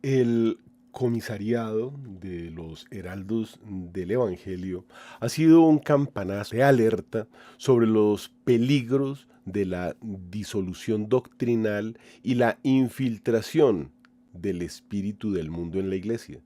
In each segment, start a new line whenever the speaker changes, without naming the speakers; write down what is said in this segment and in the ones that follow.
El comisariado de los heraldos del Evangelio ha sido un campanazo de alerta sobre los peligros de la disolución doctrinal y la infiltración del espíritu del mundo en la iglesia.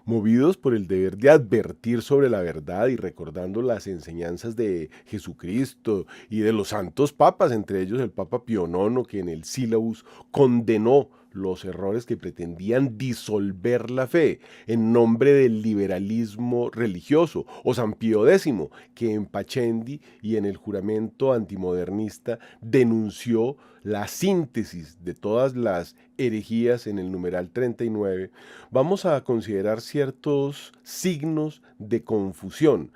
Movidos por el deber de advertir sobre la verdad y recordando las enseñanzas de Jesucristo y de los santos papas, entre ellos el Papa Pío IX, que en el Sílabus condenó los errores que pretendían disolver la fe en nombre del liberalismo religioso, o San Pío X, que en Pachendi y en el juramento antimodernista denunció la síntesis de todas las herejías en el numeral 39, vamos a considerar ciertos signos de confusión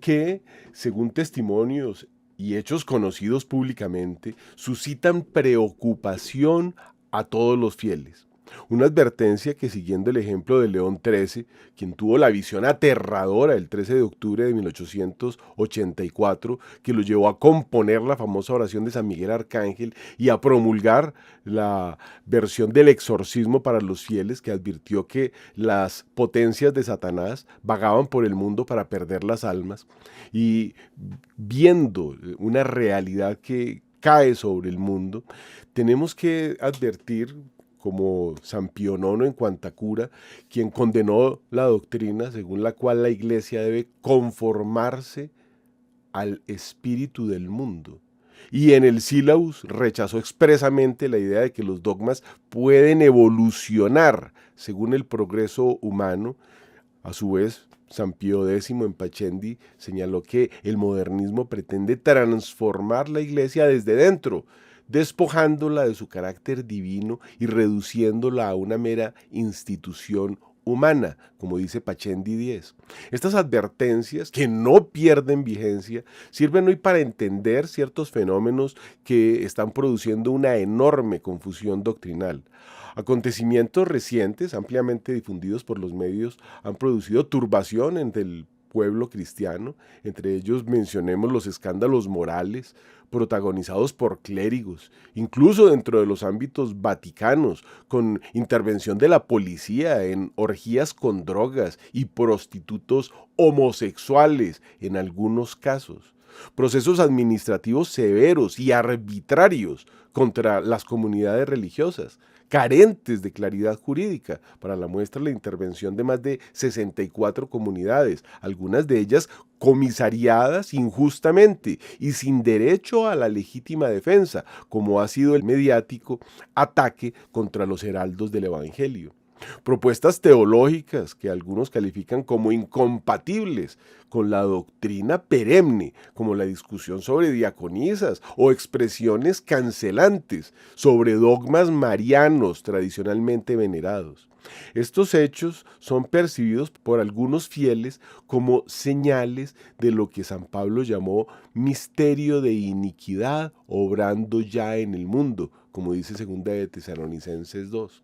que, según testimonios y hechos conocidos públicamente, suscitan preocupación a todos los fieles. Una advertencia que, siguiendo el ejemplo de León XIII, quien tuvo la visión aterradora el 13 de octubre de 1884, que lo llevó a componer la famosa oración de San Miguel Arcángel y a promulgar la versión del exorcismo para los fieles, que advirtió que las potencias de Satanás vagaban por el mundo para perder las almas, y viendo una realidad que cae sobre el mundo, tenemos que advertir, como San Pío IX en Cuantacura, quien condenó la doctrina según la cual la iglesia debe conformarse al espíritu del mundo. Y en el Sílabus rechazó expresamente la idea de que los dogmas pueden evolucionar según el progreso humano. A su vez, San Pío X en Pachendi señaló que el modernismo pretende transformar la iglesia desde dentro, despojándola de su carácter divino y reduciéndola a una mera institución humana, como dice Pachendi 10. Estas advertencias, que no pierden vigencia, sirven hoy para entender ciertos fenómenos que están produciendo una enorme confusión doctrinal. Acontecimientos recientes, ampliamente difundidos por los medios, han producido turbación entre el pueblo cristiano. Entre ellos mencionemos los escándalos morales protagonizados por clérigos, incluso dentro de los ámbitos vaticanos, con intervención de la policía en orgías con drogas y prostitutos homosexuales en algunos casos. Procesos administrativos severos y arbitrarios contra las comunidades religiosas, carentes de claridad jurídica. Para la muestra, la intervención de más de 64 comunidades, algunas de ellas comisariadas injustamente y sin derecho a la legítima defensa, como ha sido el mediático ataque contra los heraldos del Evangelio. Propuestas teológicas que algunos califican como incompatibles con la doctrina perenne, como la discusión sobre diaconisas o expresiones cancelantes sobre dogmas marianos tradicionalmente venerados. Estos hechos son percibidos por algunos fieles como señales de lo que San Pablo llamó misterio de iniquidad obrando ya en el mundo, como dice 2 de Tesalonicenses 2.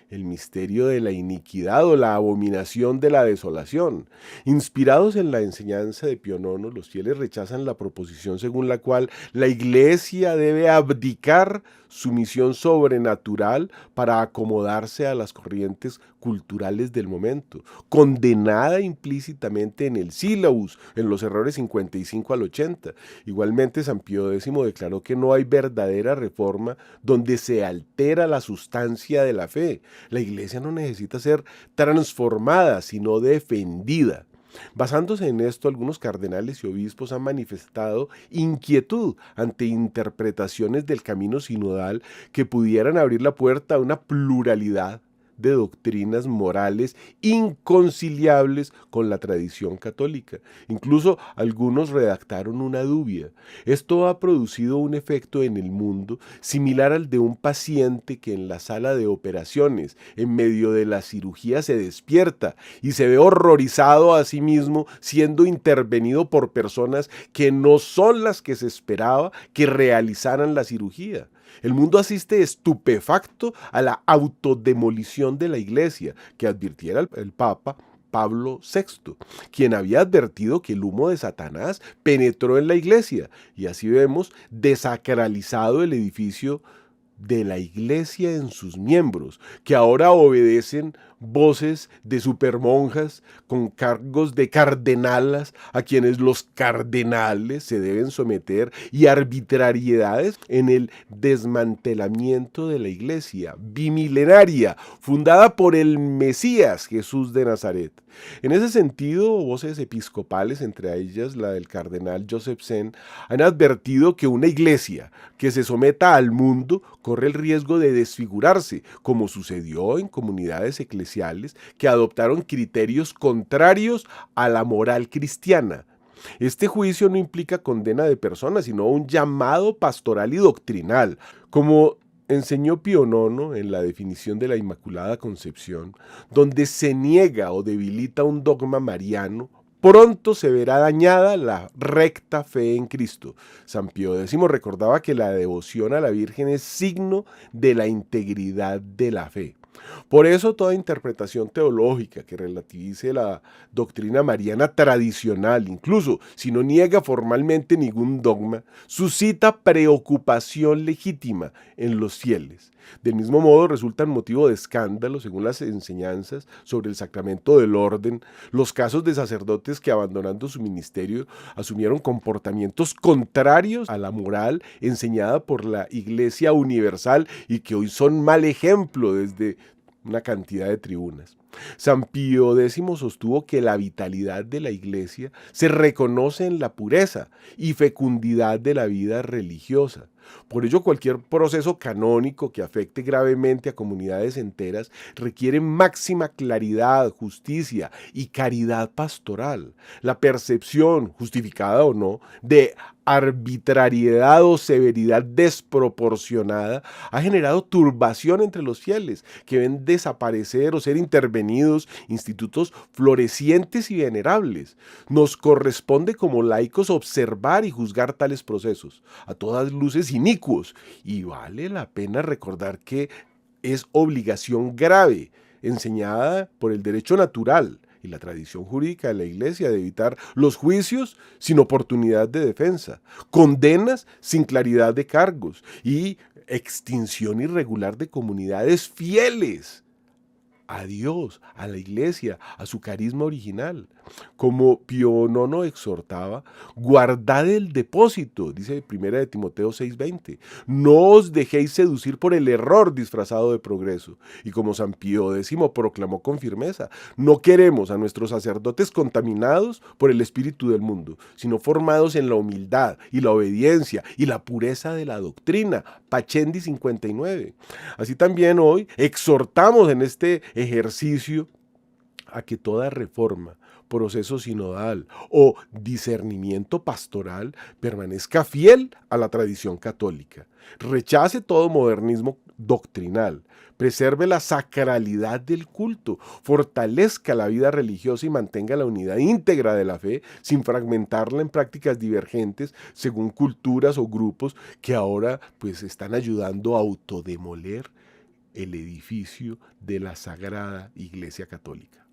El misterio de la iniquidad o la abominación de la desolación. Inspirados en la enseñanza de Pío IX, los fieles rechazan la proposición según la cual la iglesia debe abdicar su misión sobrenatural para acomodarse a las corrientes culturales del momento, condenada implícitamente en el Sílabus, en los errores 55 al 80. Igualmente, San Pío X declaró que no hay verdadera reforma donde se altera la sustancia de la fe. La iglesia no necesita ser transformada, sino defendida. Basándose en esto, algunos cardenales y obispos han manifestado inquietud ante interpretaciones del camino sinodal que pudieran abrir la puerta a una pluralidad de doctrinas morales inconciliables con la tradición católica. Incluso algunos redactaron una dubia. Esto ha producido un efecto en el mundo similar al de un paciente que en la sala de operaciones, en medio de la cirugía, se despierta y se ve horrorizado a sí mismo siendo intervenido por personas que no son las que se esperaba que realizaran la cirugía. El mundo asiste estupefacto a la autodemolición de la iglesia, que advirtiera el Papa Pablo VI, quien había advertido que el humo de Satanás penetró en la iglesia, y así vemos desacralizado el edificio de la iglesia en sus miembros, que ahora obedecen voces de supermonjas con cargos de cardenalas a quienes los cardenales se deben someter, y arbitrariedades en el desmantelamiento de la iglesia bimilenaria fundada por el Mesías Jesús de Nazaret. En ese sentido, voces episcopales, entre ellas la del cardenal Joseph Zen, han advertido que una iglesia que se someta al mundo corre el riesgo de desfigurarse, como sucedió en comunidades eclesiales que adoptaron criterios contrarios a la moral cristiana. Este juicio no implica condena de personas, sino un llamado pastoral y doctrinal, como enseñó Pío IX en la definición de la Inmaculada Concepción. Donde se niega o debilita un dogma mariano, pronto se verá dañada la recta fe en Cristo. San Pío X recordaba que la devoción a la Virgen es signo de la integridad de la fe. Por eso toda interpretación teológica que relativice la doctrina mariana tradicional, incluso si no niega formalmente ningún dogma, suscita preocupación legítima en los fieles. Del mismo modo, resultan motivo de escándalo, según las enseñanzas sobre el sacramento del orden, los casos de sacerdotes que, abandonando su ministerio, asumieron comportamientos contrarios a la moral enseñada por la Iglesia Universal y que hoy son mal ejemplo desde una cantidad de tribunas. San Pío X sostuvo que la vitalidad de la Iglesia se reconoce en la pureza y fecundidad de la vida religiosa. Por ello, cualquier proceso canónico que afecte gravemente a comunidades enteras requiere máxima claridad, justicia y caridad pastoral. La percepción, justificada o no, de arbitrariedad o severidad desproporcionada ha generado turbación entre los fieles, que ven desaparecer o ser intervenidos institutos florecientes y venerables. Nos corresponde como laicos observar y juzgar tales procesos, a todas luces inicuos, y vale la pena recordar que es obligación grave, enseñada por el derecho natural y la tradición jurídica de la Iglesia, de evitar los juicios sin oportunidad de defensa, condenas sin claridad de cargos y extinción irregular de comunidades fieles a Dios, a la Iglesia, a su carisma original. Como Pío IX exhortaba, guardad el depósito, dice 1 de Timoteo 6:20. No os dejéis seducir por el error disfrazado de progreso. Y como San Pío X proclamó con firmeza, no queremos a nuestros sacerdotes contaminados por el espíritu del mundo, sino formados en la humildad y la obediencia y la pureza de la doctrina. Pachendi 59. Así también hoy exhortamos en este ejercicio a que toda reforma, proceso sinodal o discernimiento pastoral permanezca fiel a la tradición católica, rechace todo modernismo doctrinal, preserve la sacralidad del culto, fortalezca la vida religiosa y mantenga la unidad íntegra de la fe sin fragmentarla en prácticas divergentes según culturas o grupos que ahora pues están ayudando a autodemoler el edificio de la Sagrada Iglesia Católica.